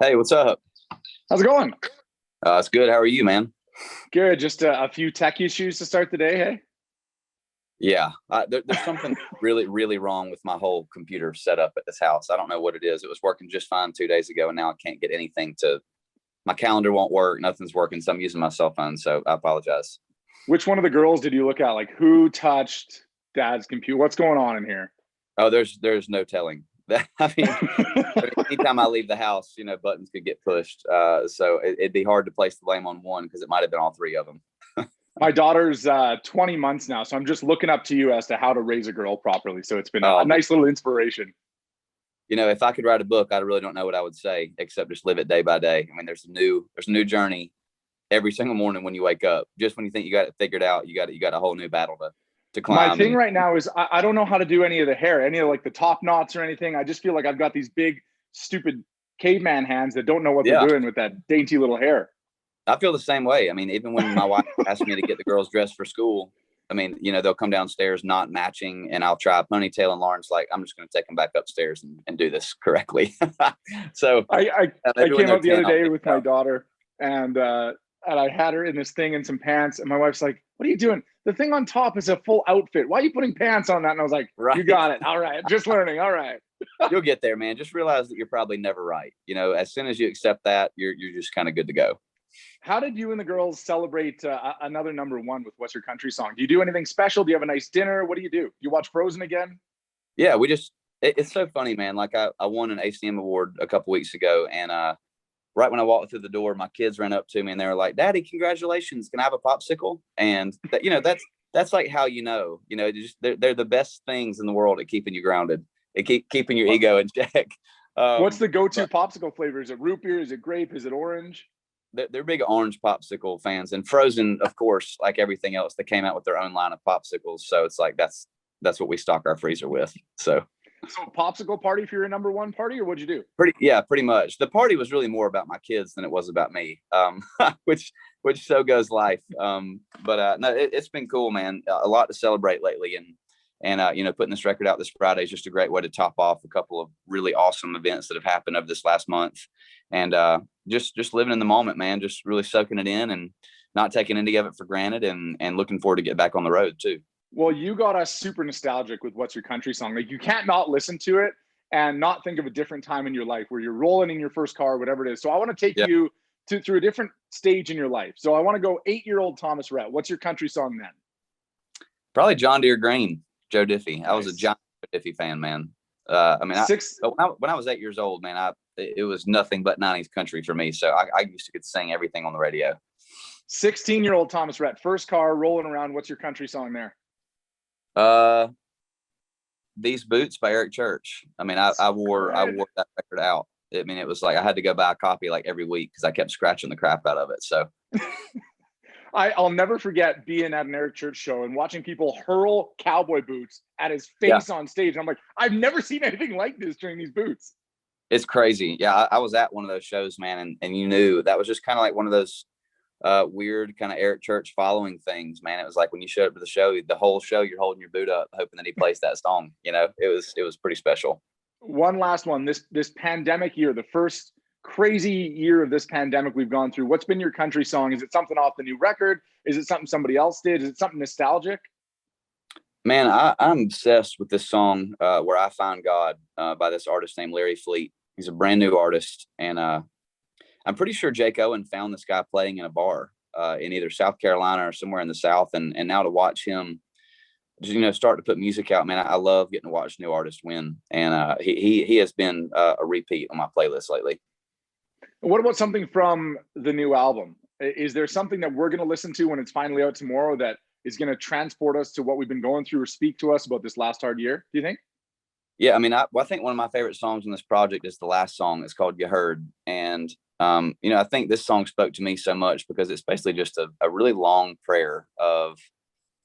Hey, what's up? How's it going? It's good. How are you, man? Good. Just a few tech issues to start the day. Hey. Yeah, there's something really, really wrong with my whole computer setup at this house. I don't know what it is. It was working just fine 2 days ago, and now I can't get anything to. My calendar won't work. Nothing's working, so I'm using my cell phone. So I apologize. Which one of the girls did you look at? Like, who touched Dad's computer? What's going on in here? Oh, there's no telling. I mean, anytime I leave the house, buttons could get pushed. So it'd be hard to place the blame on one because it might have been all three of them. My daughter's 20 months now, so I'm just looking up to you as to how to raise a girl properly. So it's been a nice little inspiration. If I could write a book, I really don't know what I would say except just live it day by day. I mean, there's a new journey every single morning when you wake up. Just when you think you got it figured out, you got a whole new battle to climb. My thing right now is I don't know how to do any of the hair, any of like the top knots or anything. I just feel like I've got these big, stupid caveman hands that don't know what they're doing with that dainty little hair. I feel the same way. I mean, even when my wife asked me to get the girls dressed for school, I mean, they'll come downstairs not matching, and I'll try a ponytail, and Lauren's like, I'm just going to take them back upstairs and do this correctly. So I came up the other day with my daughter, and I had her in this thing and some pants, and my wife's like, what are you doing? The thing on top is a full outfit. Why are you putting pants on that? And I was like, right. You got it. All right. Just learning. All right. You'll get there, man. Just realize that you're probably never right. As soon as you accept that, you're just kind of good to go. How did you and the girls celebrate another number one with What's Your Country Song? Do you do anything special? Do you have a nice dinner? What do? You watch Frozen again? Yeah, it's so funny, man. Like I won an ACM award a couple weeks ago, and right when I walked through the door, my kids ran up to me and they were like, "Daddy, congratulations! Can I have a popsicle?" And that's like how they're the best things in the world at keeping you grounded, at keeping your ego in check. What's the go-to popsicle flavor? Is it root beer? Is it grape? Is it orange? They're big orange popsicle fans, and Frozen, of course, like everything else, they came out with their own line of popsicles. So it's like that's what we stock our freezer with. So popsicle party for your number one party, or what'd you do? Pretty much. The party was really more about my kids than it was about me, which so goes life. But no, it's been cool, man. A lot to celebrate lately, and putting this record out this Friday is just a great way to top off a couple of really awesome events that have happened over this last month, and just living in the moment, man. Just really soaking it in and not taking any of it for granted, and looking forward to get back on the road too. Well, you got us super nostalgic with What's Your Country Song. Like, you can't not listen to it and not think of a different time in your life where you're rolling in your first car, whatever it is. So I want to take you through a different stage in your life. So I want to go 8-year-old Thomas Rhett. What's your country song then? Probably John Deere Green, Joe Diffie. Nice. I was a John Diffie fan, man. When I was 8 years old, man, it was nothing but 90s country for me. So I used to get to sing everything on the radio. 16-year-old Thomas Rhett, first car, rolling around. What's your country song there? These Boots by Eric Church. I mean, I wore that record out. I mean, it was like I had to go buy a copy like every week because I kept scratching the crap out of it. So I'll never forget being at an Eric Church show and watching people hurl cowboy boots at his face on stage. And I'm like, I've never seen anything like this during these boots. It's crazy. Yeah, I was at one of those shows, man, and you knew that was just kind of like one of those weird kind of Eric Church following things, man. It was like when you showed up to the show, the whole show you're holding your boot up hoping that he plays that song. It was pretty special. One last one. This pandemic year, the first crazy year of this pandemic we've gone through, what's been your country song? Is it something off the new record? Is it something somebody else did? Is it something nostalgic? Man, I'm obsessed with this song, Where I Found God, by this artist named Larry Fleet. He's a brand new artist, and I'm pretty sure Jake Owen found this guy playing in a bar in either South Carolina or somewhere in the South. And now to watch him just, start to put music out, man, I love getting to watch new artists win. And he has been a repeat on my playlist lately. What about something from the new album? Is there something that we're going to listen to when it's finally out tomorrow that is going to transport us to what we've been going through or speak to us about this last hard year, do you think? Yeah, I mean, I think one of my favorite songs on this project is the last song. It's called You Heard. And I think this song spoke to me so much because it's basically just a really long prayer of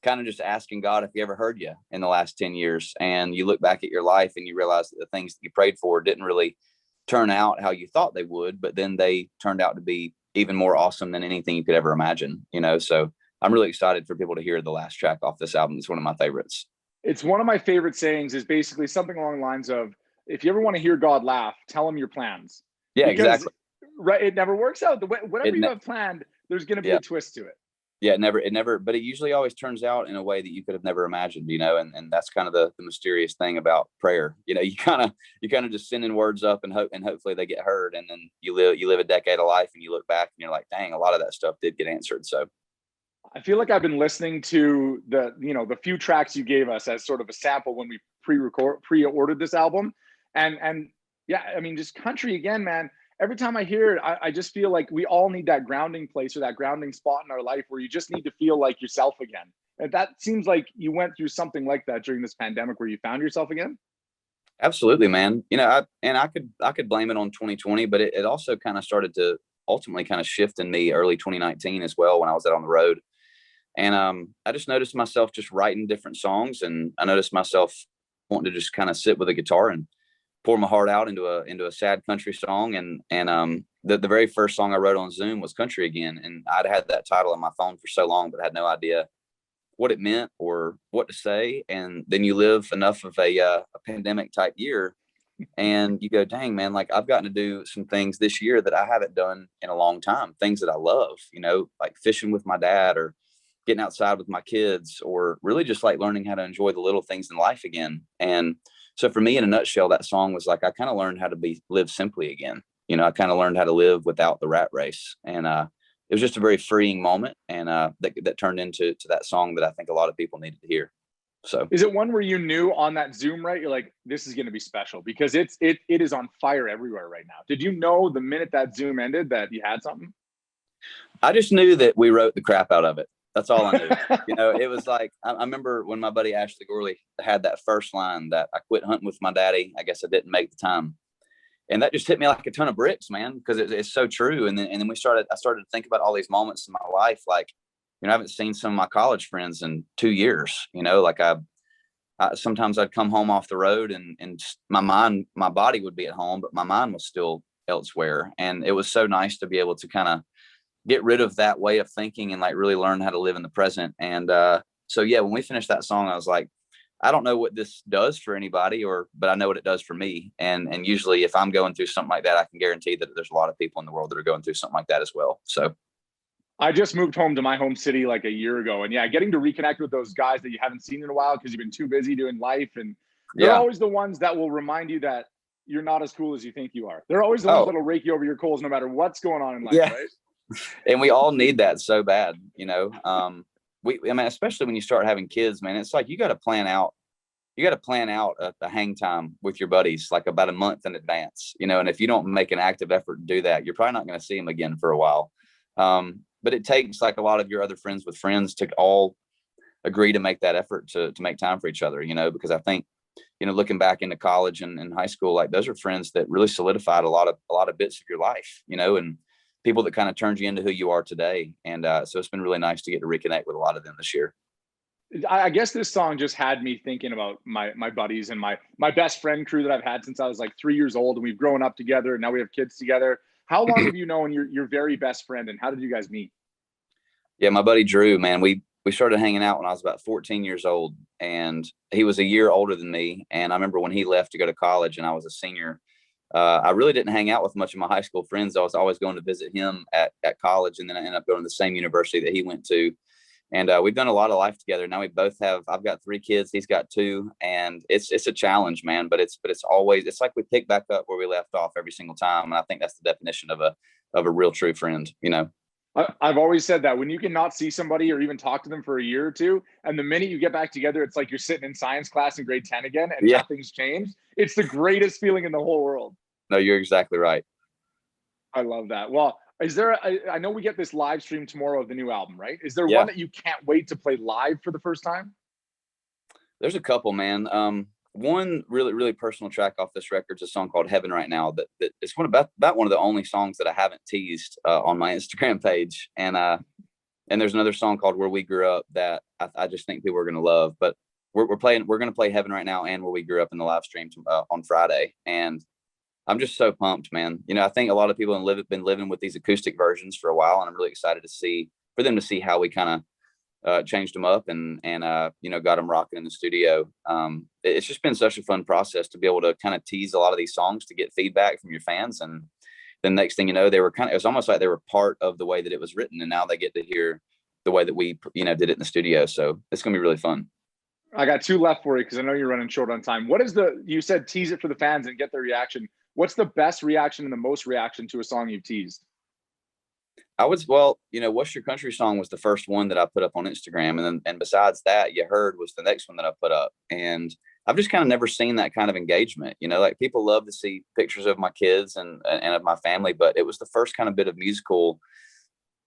kind of just asking God if he ever heard you in the last 10 years. And you look back at your life and you realize that the things that you prayed for didn't really turn out how you thought they would, but then they turned out to be even more awesome than anything you could ever imagine, So I'm really excited for people to hear the last track off this album. It's one of my favorites. It's one of my favorite sayings is basically something along the lines of, if you ever want to hear God laugh, tell him your plans. Yeah, exactly. Right. It never works out. Whatever It you ne- have planned, there's going to be yeah. a twist to it. Yeah, it never, but it usually always turns out in a way that you could have never imagined, and that's kind of the mysterious thing about prayer. You kind of just sending words up and hopefully they get heard. And then you live a decade of life and you look back and you're like, dang, a lot of that stuff did get answered. So I feel like I've been listening to the few tracks you gave us as sort of a sample when we pre-ordered this album. And yeah, I mean, just country again, man. Every time I hear it, I just feel like we all need that grounding place or that grounding spot in our life where you just need to feel like yourself again. And that seems like you went through something like that during this pandemic where you found yourself again. absolutely, man. I could blame it on 2020, but it also kind of started to ultimately kind of shift in me early 2019 as well when I was out on the road. And I just noticed myself just writing different songs, and I noticed myself wanting to just kind of sit with a guitar and pour my heart out into a sad country song. And the very first song I wrote on Zoom was Country Again, and I'd had that title on my phone for so long, but had no idea what it meant or what to say. And then you live enough of a pandemic type year, and you go, dang, man, like I've gotten to do some things this year that I haven't done in a long time, things that I love, like fishing with my dad, or getting outside with my kids, or really just like learning how to enjoy the little things in life again. And so for me, in a nutshell, that song was like, I kind of learned how to live simply again. I kind of learned how to live without the rat race. And it was just a very freeing moment. And that turned into that song that I think a lot of people needed to hear. So Is it one where you knew on that Zoom, right? You're like, this is going to be special because it is on fire everywhere right now. Did you know the minute that Zoom ended that you had something? I just knew that we wrote the crap out of it. That's all I knew. It was like, I remember when my buddy Ashley Gorley had that first line that I quit hunting with my daddy. I guess I didn't make the time. And that just hit me like a ton of bricks, man, because it's so true. And then I started to think about all these moments in my life. Like, I haven't seen some of my college friends in 2 years, like sometimes I'd come home off the road and my body would be at home, but my mind was still elsewhere. And it was so nice to be able to kind of get rid of that way of thinking and like really learn how to live in the present. And so yeah, when we finished that song, I was like, I don't know what this does for anybody, but I know what it does for me. And usually if I'm going through something like that, I can guarantee that there's a lot of people in the world that are going through something like that as well. So I just moved home to my home city like a year ago. And yeah, getting to reconnect with those guys that you haven't seen in a while because you've been too busy doing life. And they're yeah. always the ones that will remind you that you're not as cool as you think you are. They're always the ones that'll rake you over your coals no matter what's going on in life, Yeah. right? And we all need that so bad, especially when you start having kids, man, it's like, you got to plan out a hang time with your buddies, like about a month in advance, and if you don't make an active effort to do that, you're probably not going to see them again for a while. But it takes like a lot of your other friends with friends to all agree to make that effort to make time for each other, because I think, looking back into college and high school, like those are friends that really solidified a lot of bits of your life, and people that kind of turned you into who you are today. And so it's been really nice to get to reconnect with a lot of them this year. I guess this song just had me thinking about my buddies and my best friend crew that I've had since I was like 3 years old, and we've grown up together and now we have kids together. How long have you known your very best friend, and how did you guys meet? Yeah, my buddy Drew, man, we started hanging out when I was about 14 years old, and he was a year older than me. And I remember when he left to go to college and I was a senior, I really didn't hang out with much of my high school friends. I was always going to visit him at college, and then I ended up going to the same university that he went to. And we've done a lot of life together. Now I've got 3 kids, he's got 2, and it's a challenge, man. But it's always like we pick back up where we left off every single time. And I think that's the definition of a real true friend, I've always said that when you can not see somebody or even talk to them for a year or two, and the minute you get back together, it's like you're sitting in science class in grade 10 again and Yeah. nothing's changed. It's the greatest feeling in the whole world. No, you're exactly right. I love that. Well, I know we get this live stream tomorrow of the new album, right? Is there Yeah. one that you can't wait to play live for the first time? There's a couple, man. One really, really personal track off this record is a song called Heaven Right Now. That it's about one of the only songs that I haven't teased on my Instagram page. And there's another song called Where We Grew Up that I just think people are going to love. But we're going to play Heaven Right Now and Where We Grew Up in the live stream on Friday. And I'm just so pumped, man. I think a lot of people have been living with these acoustic versions for a while, and I'm really excited for them to see how we kind of changed them up and got them rocking in the studio. It's just been such a fun process to be able to kind of tease a lot of these songs to get feedback from your fans. And then next thing you know, they were it was almost like they were part of the way that it was written. And now they get to hear the way that we, did it in the studio. So it's going to be really fun. I got 2 left for you because I know you're running short on time. What is you said tease it for the fans and get their reaction. What's the best reaction and the most reaction to a song you've teased? What's Your Country Song was the first one that I put up on Instagram. And besides that, You Heard was the next one that I put up. And I've just kind of never seen that kind of engagement. Like people love to see pictures of my kids and of my family, but it was the first kind of bit of musical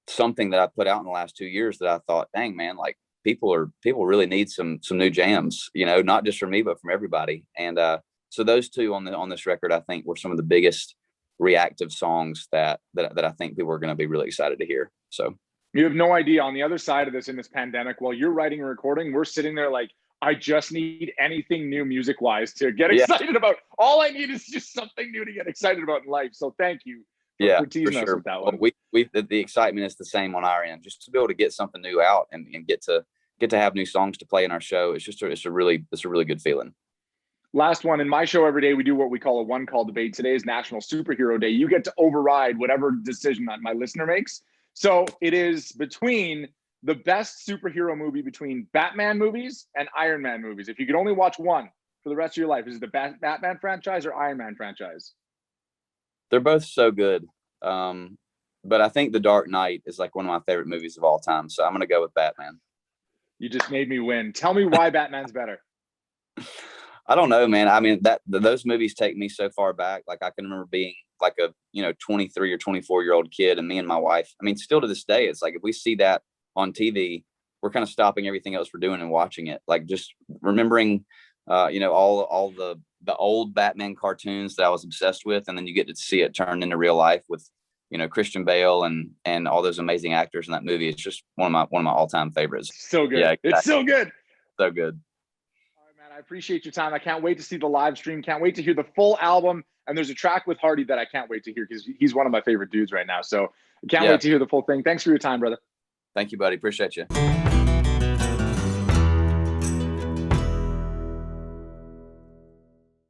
something that I put out in the last 2 years that I thought, dang man, like people really need some new jams, not just from me, but from everybody. And so those two on this record, I think were some of the biggest reactive songs that I think people are going to be really excited to hear. So you have no idea, on the other side of this, in this pandemic, while you're writing and recording, we're sitting there like, I just need anything new music wise to get excited about. All I need is just something new to get excited about in life. So thank you for teasing us with that one. We the excitement is the same on our end, just to be able to get something new out and get to have new songs to play in our show. It's a really good feeling. Last one. In my show every day, we do what we call a one call debate. Today is National Superhero Day. You get to override whatever decision that my listener makes. So it is between the best superhero movie between Batman movies and Iron Man movies. If you could only watch one for the rest of your life, is it the Batman franchise or Iron Man franchise? They're both so good. But I think The Dark Knight is like one of my favorite movies of all time. So I'm going to go with Batman. You just made me win. Tell me why Batman's better. I don't know, man. I mean, those movies take me so far back. Like I can remember being like a 23 or 24-year-old kid, and me and my wife. I mean, still to this day, it's like if we see that on TV, we're kind of stopping everything else we're doing and watching it. Like just remembering, all the old Batman cartoons that I was obsessed with, and then you get to see it turned into real life with Christian Bale and all those amazing actors in that movie. It's just one of my all-time favorites. So good. Yeah, exactly. It's so good. So good. I appreciate your time. I can't wait to see the live stream. Can't wait to hear the full album. And there's a track with Hardy that I can't wait to hear because he's one of my favorite dudes right now. So I can't wait to hear the full thing. Thanks for your time, brother. Thank you, buddy. Appreciate you.